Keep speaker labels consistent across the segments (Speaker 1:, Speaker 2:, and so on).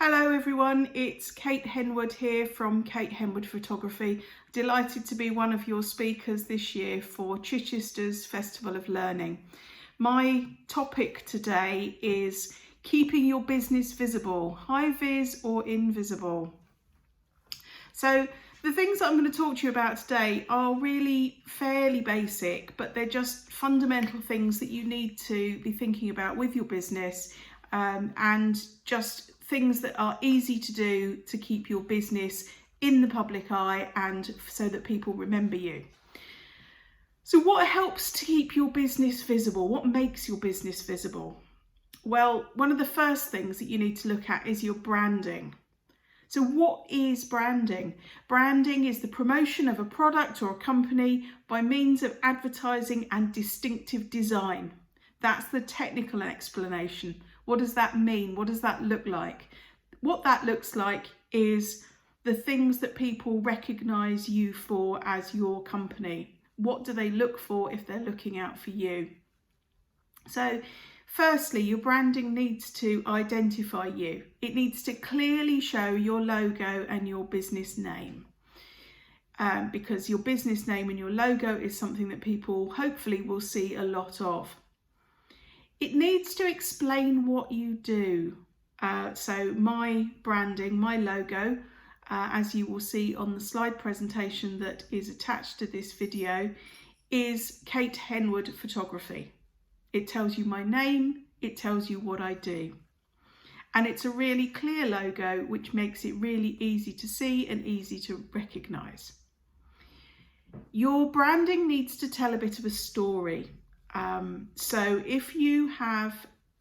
Speaker 1: Hello everyone, it's Kate Henwood here from Kate Henwood Photography. Delighted to be one of your speakers this year for Chichester's Festival of Learning. My topic today is keeping your business visible, high-vis or invisible. So the things that I'm going to talk to you about today are really fairly basic, but they're just fundamental things that you need to be thinking about with your business, and just things that are easy to do to keep your business in the public eye and so that people remember you. So what helps to keep your business visible? What makes your business visible? Well, one of the first things that you need to look at is your branding. So what is branding? Branding is the promotion of a product or a company by means of advertising and distinctive design. That's the technical explanation. What does that mean? What does that look like? What that looks like is the things that people recognize you for as your company. What do they look for if they're looking out for you? So firstly, your branding needs to identify you. It needs to clearly show your logo and your business name, because your business name and your logo is something that people hopefully will see a lot of. It needs to explain what you do. So my branding, my logo, as you will see on the slide presentation that is attached to this video, is Kate Henwood Photography. It tells you my name, it tells you what I do. And it's a really clear logo, which makes it really easy to see and easy to recognise. Your branding needs to tell a bit of a story. So if you have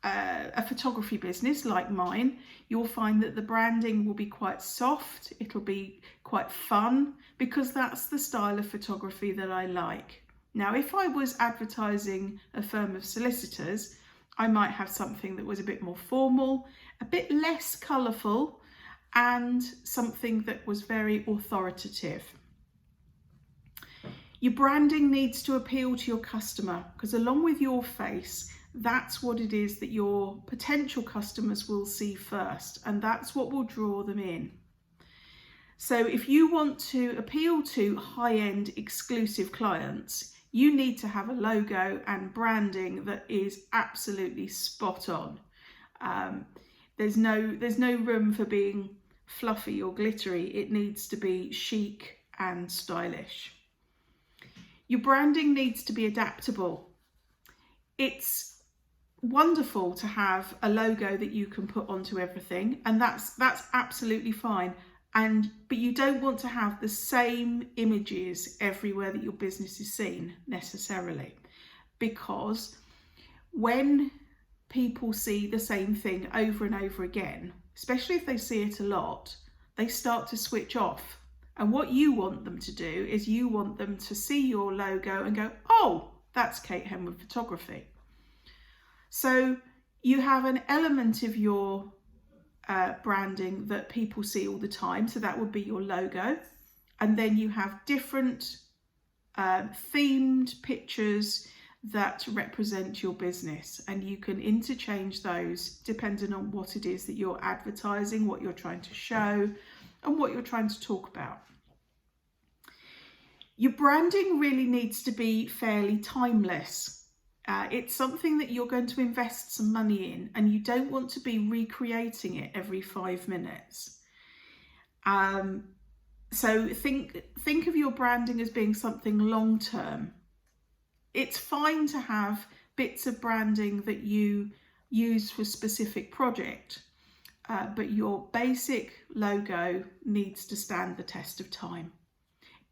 Speaker 1: a photography business like mine, you'll find that the branding will be quite soft, it'll be quite fun, because that's the style of photography that I like. Now, if I was advertising a firm of solicitors, I might have something that was a bit more formal, a bit less colourful, and something that was very authoritative. Your branding needs to appeal to your customer, because along with your face, that's what it is that your potential customers will see first, and that's what will draw them in. So if you want to appeal to high-end exclusive clients, you need to have a logo and branding that is absolutely spot on. There's no room for being fluffy or glittery. It needs to be chic and stylish. Your branding needs to be adaptable. It's wonderful to have a logo that you can put onto everything, and that's absolutely fine. But you don't want to have the same images everywhere that your business is seen necessarily, because when people see the same thing over and over again, especially if they see it a lot, they start to switch off. And what you want them to do is you want them to see your logo and go, oh, that's Kate Henwood Photography. So you have an element of your branding that people see all the time. So that would be your logo. And then you have different themed pictures that represent your business. And you can interchange those depending on what it is that you're advertising, what you're trying to show, and what you're trying to talk about. Your branding really needs to be fairly timeless. It's something that you're going to invest some money in, and you don't want to be recreating it every 5 minutes. So think of your branding as being something long term. It's fine to have bits of branding that you use for a specific project, but your basic logo needs to stand the test of time.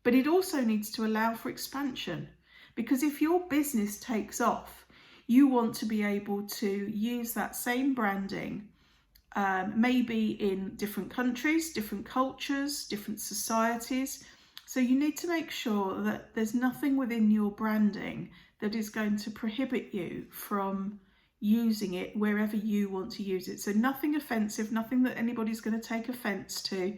Speaker 1: But it also needs to allow for expansion, because if your business takes off, you want to be able to use that same branding, maybe in different countries, different cultures, different societies. So you need to make sure that there's nothing within your branding that is going to prohibit you from using it wherever you want to use it. So nothing offensive, nothing that anybody's going to take offense to.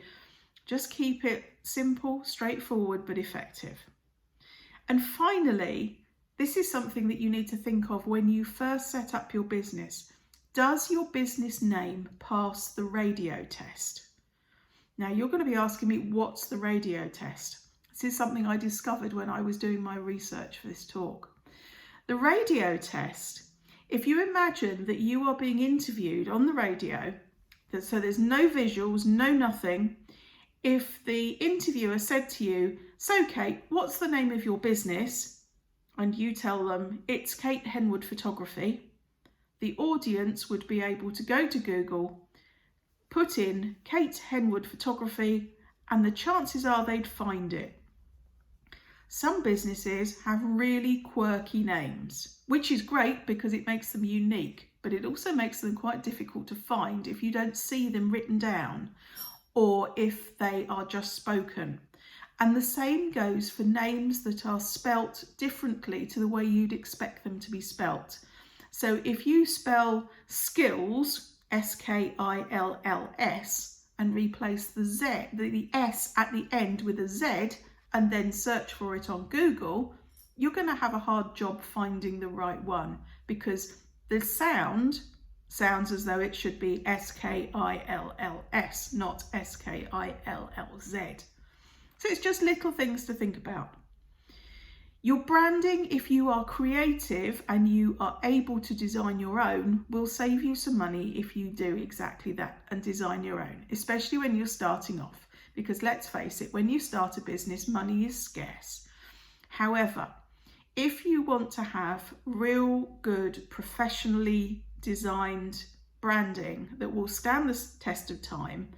Speaker 1: Just keep it simple, straightforward, but effective. And finally, this is something that you need to think of when you first set up your business. Does your business name pass the radio test? Now you're going to be asking me, what's the radio test? This is something I discovered when I was doing my research for this talk. The radio test, if you imagine that you are being interviewed on the radio, so there's no visuals, no nothing. If the interviewer said to you, so Kate, what's the name of your business? And you tell them, it's Kate Henwood Photography. The audience would be able to go to Google, put in Kate Henwood Photography, and the chances are they'd find it. Some businesses have really quirky names, which is great because it makes them unique, but it also makes them quite difficult to find if you don't see them written down or if they are just spoken. And the same goes for names that are spelt differently to the way you'd expect them to be spelt. So if you spell skills, S-K-I-L-L-S, and replace the S at the end with a Z, and then search for it on Google, you're going to have a hard job finding the right one because the sounds as though it should be S-K-I-L-L-S, not S-K-I-L-L-Z. So it's just little things to think about. Your branding, if you are creative and you are able to design your own, will save you some money if you do exactly that and design your own, especially when you're starting off. Because let's face it, when you start a business, money is scarce. However, if you want to have real good, professionally designed branding that will stand the test of time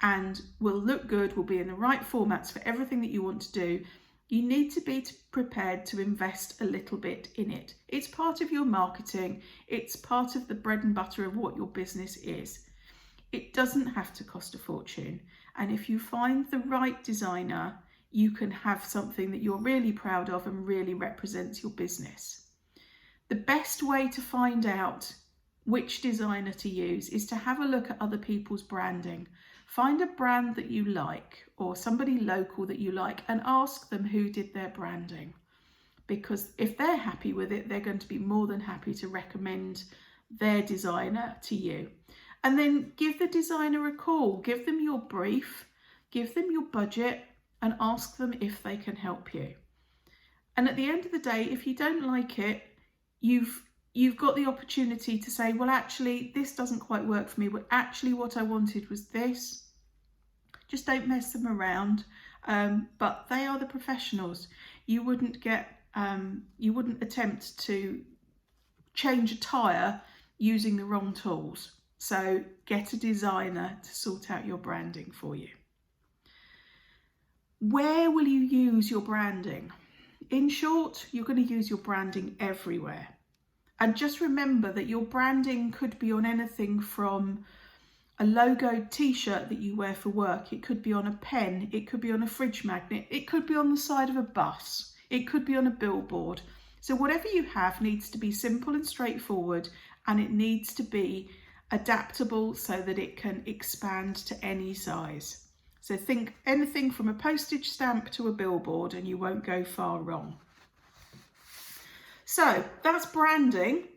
Speaker 1: and will look good, will be in the right formats for everything that you want to do, you need to be prepared to invest a little bit in it. It's part of your marketing. It's part of the bread and butter of what your business is. It doesn't have to cost a fortune. And if you find the right designer, you can have something that you're really proud of and really represents your business. The best way to find out which designer to use is to have a look at other people's branding. Find a brand that you like or somebody local that you like and ask them who did their branding. Because if they're happy with it, they're going to be more than happy to recommend their designer to you. And then give the designer a call, give them your brief, give them your budget and ask them if they can help you. And at the end of the day, if you don't like it, you've got the opportunity to say, well, actually, this doesn't quite work for me. But actually what I wanted was this. Just don't mess them around. But they are the professionals. You wouldn't attempt to change a tyre using the wrong tools. So get a designer to sort out your branding for you. Where will you use your branding? In short, you're going to use your branding everywhere. And just remember that your branding could be on anything from a logoed t-shirt that you wear for work. It could be on a pen. It could be on a fridge magnet. It could be on the side of a bus. It could be on a billboard. So whatever you have needs to be simple and straightforward, and it needs to be adaptable so that it can expand to any size. So think anything from a postage stamp to a billboard and you won't go far wrong. So that's branding.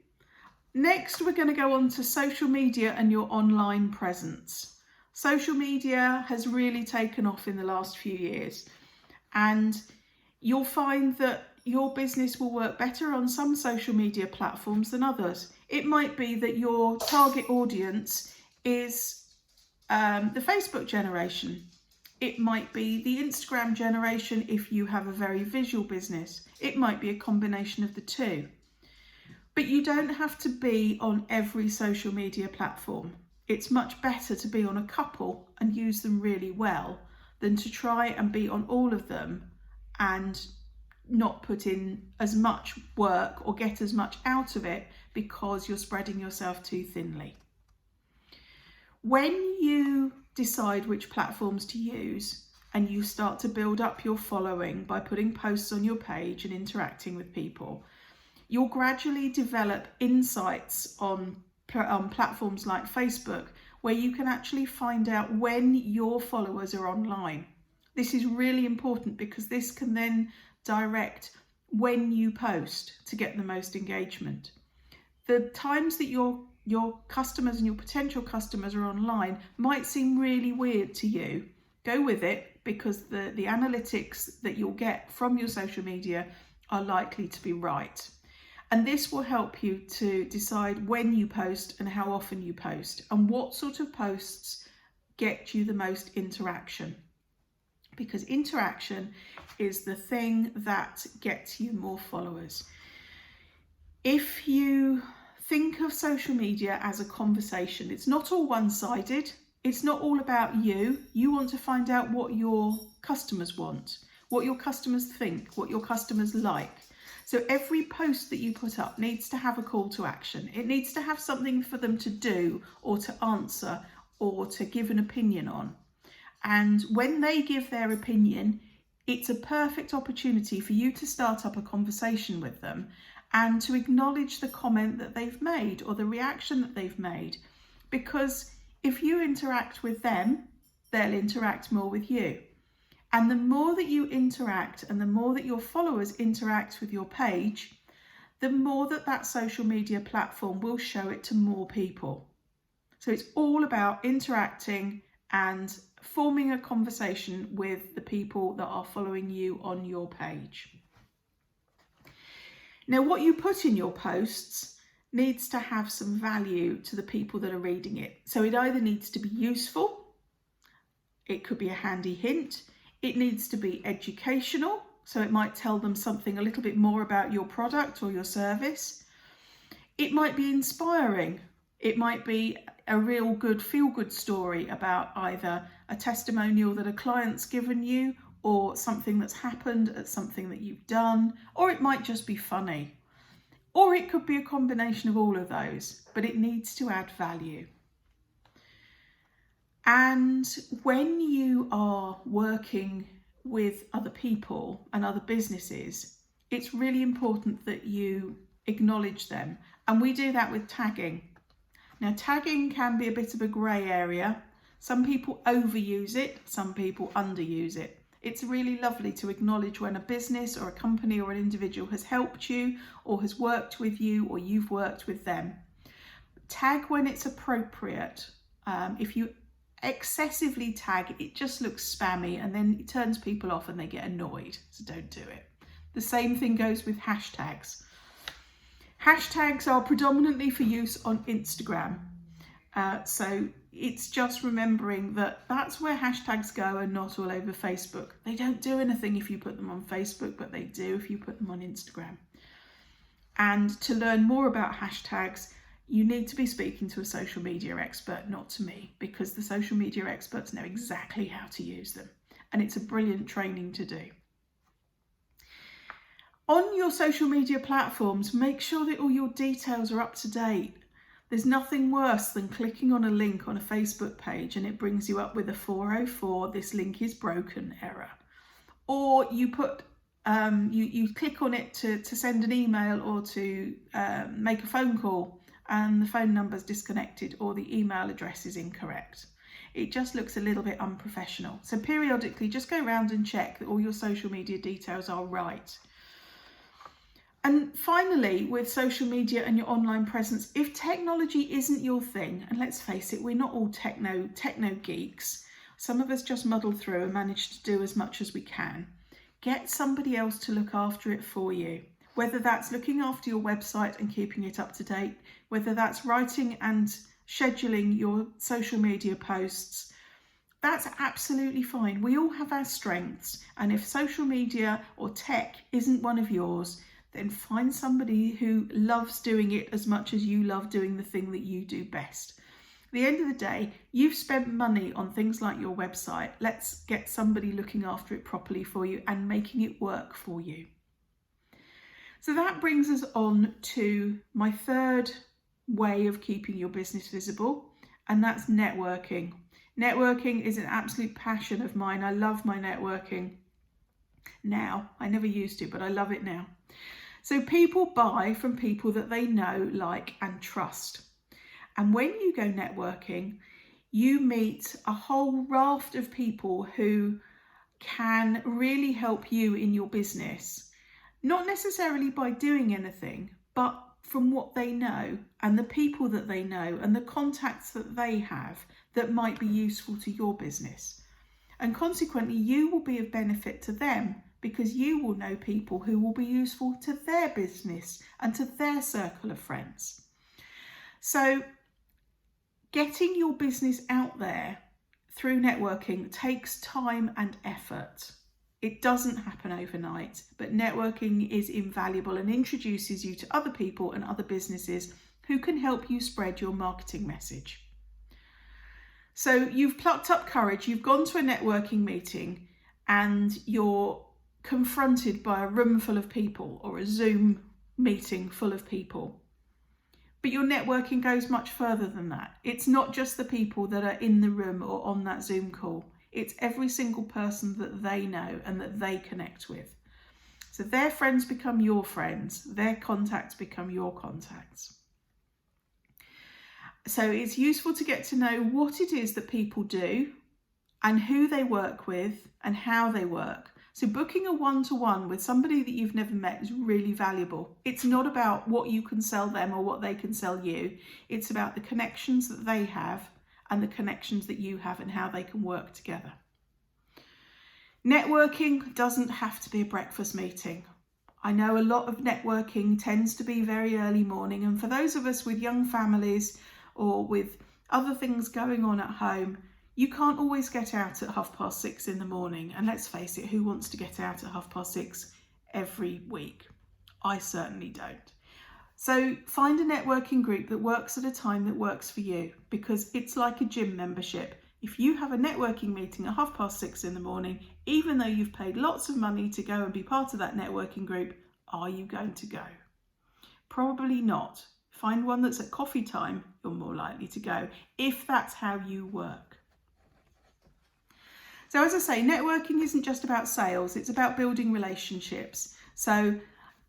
Speaker 1: Next, we're going to go on to social media and your online presence. Social media has really taken off in the last few years, and you'll find that your business will work better on some social media platforms than others. It might be that your target audience is the Facebook generation. It might be the Instagram generation if you have a very visual business. It might be a combination of the two. But you don't have to be on every social media platform. It's much better to be on a couple and use them really well than to try and be on all of them and not put in as much work or get as much out of it because you're spreading yourself too thinly. When you decide which platforms to use and you start to build up your following by putting posts on your page and interacting with people, you'll gradually develop insights on platforms like Facebook where you can actually find out when your followers are online. This is really important because this can then direct when you post to get the most engagement. The times that your your customers and your potential customers are online might seem really weird to you, go with it, because the analytics that you'll get from your social media are likely to be right. And this will help you to decide when you post and how often you post and what sort of posts get you the most interaction. Because interaction is the thing that gets you more followers. If you think of social media as a conversation, it's not all one-sided. It's not all about you. You want to find out what your customers want, what your customers think, what your customers like. So every post that you put up needs to have a call to action. It needs to have something for them to do or to answer or to give an opinion on. And when they give their opinion, it's a perfect opportunity for you to start up a conversation with them and to acknowledge the comment that they've made or the reaction that they've made. Because if you interact with them, they'll interact more with you. And the more that you interact and the more that your followers interact with your page, the more that that social media platform will show it to more people. So it's all about interacting and forming a conversation with the people that are following you on your page. Now, what you put in your posts needs to have some value to the people that are reading it. So it either needs to be useful, it could be a handy hint, it needs to be educational, so it might tell them something a little bit more about your product or your service. It might be inspiring, it might be a real good feel-good story about either a testimonial that a client's given you or something that's happened at something that you've done, or it might just be funny. Or it could be a combination of all of those, but it needs to add value. And when you are working with other people and other businesses, it's really important that you acknowledge them. And we do that with tagging. Now, tagging can be a bit of a grey area. Some people overuse it, some people underuse it. It's really lovely to acknowledge when a business or a company or an individual has helped you or has worked with you or you've worked with them. Tag when it's appropriate. If you excessively tag, it just looks spammy and then it turns people off and they get annoyed. So don't do it. The same thing goes with hashtags. Hashtags are predominantly for use on Instagram. So it's just remembering that that's where hashtags go and not all over Facebook. They don't do anything if you put them on Facebook, but they do if you put them on Instagram. And to learn more about hashtags, you need to be speaking to a social media expert, not to me, because the social media experts know exactly how to use them. And it's a brilliant training to do. On your social media platforms, make sure that all your details are up to date. There's nothing worse than clicking on a link on a Facebook page and it brings you up with a 404, this link is broken error. Or you put you click on it to send an email or to make a phone call and the phone number's disconnected or the email address is incorrect. It just looks a little bit unprofessional. So periodically just go around and check that all your social media details are right. And finally, with social media and your online presence, if technology isn't your thing, and let's face it, we're not all techno geeks, some of us just muddle through and manage to do as much as we can, get somebody else to look after it for you. Whether that's looking after your website and keeping it up to date, whether that's writing and scheduling your social media posts, that's absolutely fine. We all have our strengths, and if social media or tech isn't one of yours, then find somebody who loves doing it as much as you love doing the thing that you do best. At the end of the day, you've spent money on things like your website. Let's get somebody looking after it properly for you and making it work for you. So that brings us on to my third way of keeping your business visible, and that's networking. Networking is an absolute passion of mine. I love my networking now. I never used to, but I love it now. So people buy from people that they know, like, and trust. And when you go networking, you meet a whole raft of people who can really help you in your business. Not necessarily by doing anything, but from what they know and the people that they know and the contacts that they have that might be useful to your business. And consequently, you will be of benefit to them because you will know people who will be useful to their business and to their circle of friends. So getting your business out there through networking takes time and effort. It doesn't happen overnight, but networking is invaluable and introduces you to other people and other businesses who can help you spread your marketing message. So you've plucked up courage, you've gone to a networking meeting and you're confronted by a room full of people or a Zoom meeting full of people. But your networking goes much further than that. It's not just the people that are in the room or on that Zoom call. It's every single person that they know and that they connect with. So their friends become your friends, their contacts become your contacts. So it's useful to get to know what it is that people do and who they work with and how they work. So booking a one-to-one with somebody that you've never met is really valuable. It's not about what you can sell them or what they can sell you. It's about the connections that they have and the connections that you have and how they can work together. Networking doesn't have to be a breakfast meeting. I know a lot of networking tends to be very early morning, and for those of us with young families or with other things going on at home, you can't always get out at 6:30 in the morning. And let's face it, who wants to get out at 6:30 every week? I certainly don't. So find a networking group that works at a time that works for you, because it's like a gym membership. If you have a networking meeting at 6:30 in the morning, even though you've paid lots of money to go and be part of that networking group, are you going to go? Probably not. Find one that's at coffee time, you're more likely to go, if that's how you work. So as I say, networking isn't just about sales, it's about building relationships. So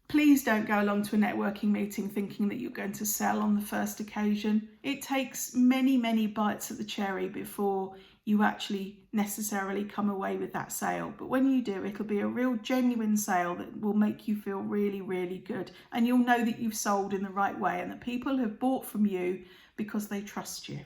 Speaker 1: please don't go along to a networking meeting thinking that you're going to sell on the first occasion. It takes many, many bites at the cherry before you actually necessarily come away with that sale. But when you do, it'll be a real genuine sale that will make you feel really, really good. And you'll know that you've sold in the right way and that people have bought from you because they trust you.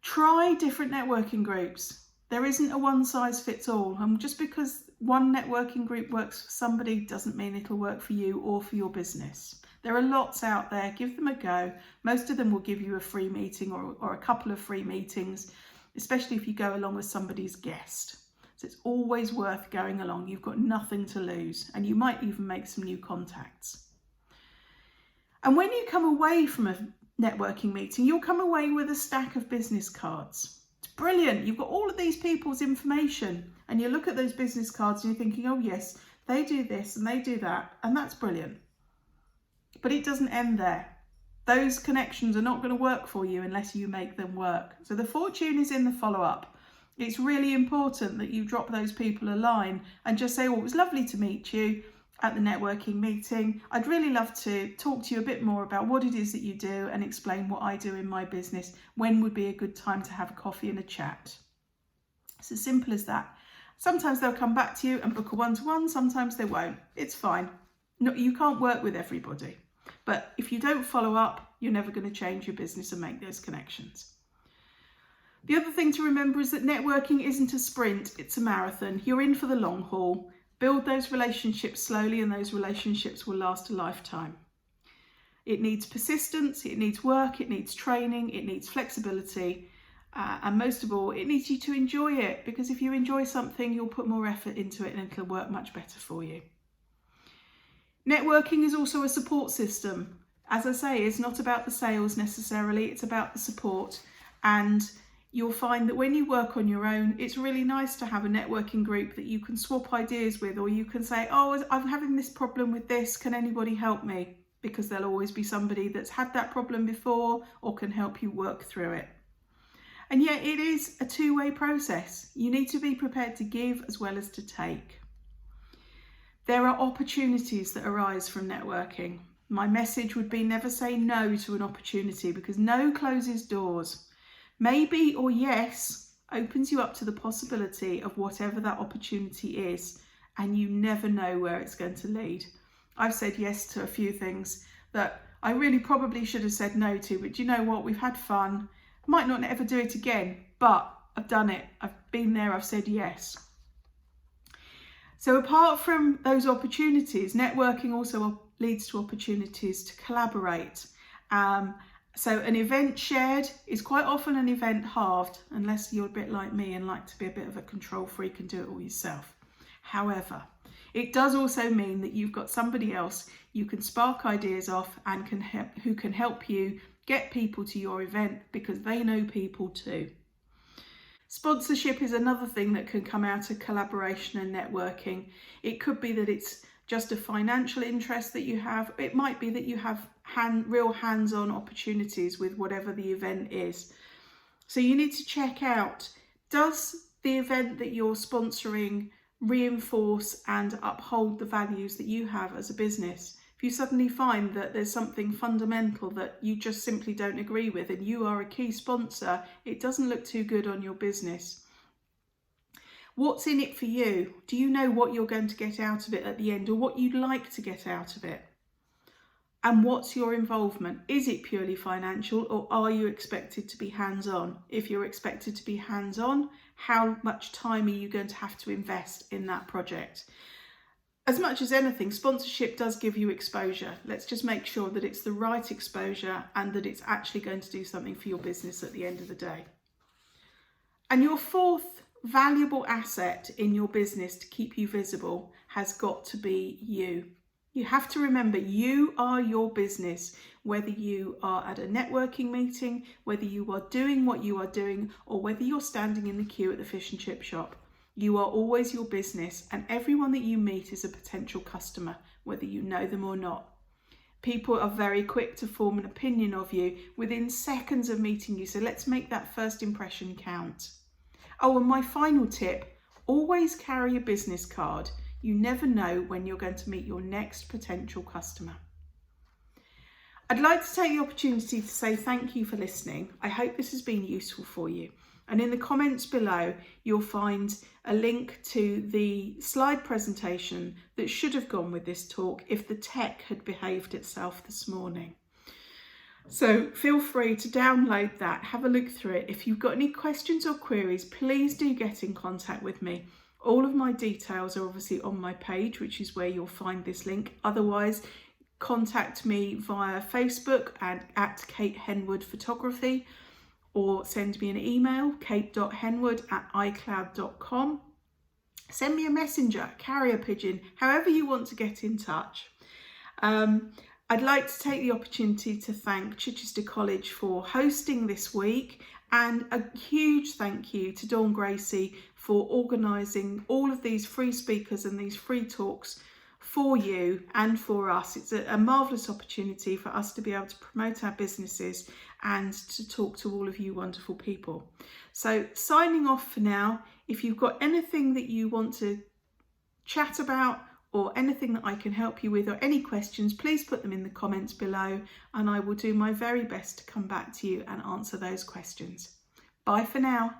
Speaker 1: Try different networking groups. There isn't a one size fits all. And just because one networking group works for somebody doesn't mean it'll work for you or for your business. There are lots out there. Give them a go. Most of them will give you a free meeting or a couple of free meetings, especially if you go along with somebody's guest. So it's always worth going along. You've got nothing to lose, and you might even make some new contacts. And when you come away from a networking meeting, you'll come away with a stack of business cards. It's brilliant. You've got all of these people's information, and you look at those business cards and you're thinking, oh yes, they do this and they do that, and that's brilliant. But it doesn't end there. Those connections are not going to work for you unless you make them work. So the fortune is in the follow-up. It's really important that you drop those people a line and just say, oh, it was lovely to meet you at the networking meeting. I'd really love to talk to you a bit more about what it is that you do and explain what I do in my business. When would be a good time to have a coffee and a chat? It's as simple as that. Sometimes they'll come back to you and book a one-to-one, sometimes they won't. It's fine. No, you can't work with everybody. But if you don't follow up, you're never going to change your business and make those connections. The other thing to remember is that networking isn't a sprint, it's a marathon. You're in for the long haul. Build those relationships slowly, and those relationships will last a lifetime. It needs persistence, it needs work, it needs training, it needs flexibility, and most of all, it needs you to enjoy it, because if you enjoy something, you'll put more effort into it and it'll work much better for you. Networking is also a support system. As I say, it's not about the sales necessarily, it's about the support. And you'll find that when you work on your own, it's really nice to have a networking group that you can swap ideas with, or you can say, oh, I'm having this problem with this, can anybody help me? Because there'll always be somebody that's had that problem before or can help you work through it. And yet it is a two-way process. You need to be prepared to give as well as to take. There are opportunities that arise from networking. My message would be never say no to an opportunity, because no closes doors. Maybe or yes opens you up to the possibility of whatever that opportunity is, and you never know where it's going to lead. I've said yes to a few things that I really probably should have said no to, but do you know what? We've had fun. Might not ever do it again, but I've done it. I've been there, I've said yes. So apart from those opportunities, networking also leads to opportunities to collaborate. So an event shared is quite often an event halved, unless you're a bit like me and like to be a bit of a control freak and do it all yourself. However, it does also mean that you've got somebody else you can spark ideas off and who can help you get people to your event because they know people too. Sponsorship is another thing that can come out of collaboration and networking. It could be that it's just a financial interest that you have. It might be that you have real hands-on opportunities with whatever the event is. So you need to check out, does the event that you're sponsoring reinforce and uphold the values that you have as a business? If you suddenly find that there's something fundamental that you just simply don't agree with and you are a key sponsor, it doesn't look too good on your business. What's in it for you? Do you know what you're going to get out of it at the end, or what you'd like to get out of it? And what's your involvement? Is it purely financial, or are you expected to be hands-on? If you're expected to be hands-on, how much time are you going to have to invest in that project? As much as anything, sponsorship does give you exposure. Let's just make sure that it's the right exposure and that it's actually going to do something for your business at the end of the day. And your fourth valuable asset in your business to keep you visible has got to be you. You have to remember you are your business, whether you are at a networking meeting, whether you are doing what you are doing, or whether you're standing in the queue at the fish and chip shop. You are always your business, and everyone that you meet is a potential customer, whether you know them or not. People are very quick to form an opinion of you within seconds of meeting you, so let's make that first impression count. Oh, and my final tip, always carry a business card. You never know when you're going to meet your next potential customer. I'd like to take the opportunity to say thank you for listening. I hope this has been useful for you. And in the comments below, you'll find a link to the slide presentation that should have gone with this talk if the tech had behaved itself this morning. So feel free to download that, have a look through it. If you've got any questions or queries, please do get in contact with me. All of my details are obviously on my page, which is where you'll find this link. Otherwise, contact me via Facebook and at Kate Henwood Photography, or send me an email, kate.henwood@icloud.com. Send me a messenger, carrier pigeon, however you want to get in touch. I'd like to take the opportunity to thank Chichester College for hosting this week, and a huge thank you to Dawn Gracie for organising all of these free speakers and these free talks for you and for us. It's a marvellous opportunity for us to be able to promote our businesses and to talk to all of you wonderful people. So signing off for now. If you've got anything that you want to chat about or anything that I can help you with, or any questions, please put them in the comments below and I will do my very best to come back to you and answer those questions. Bye for now.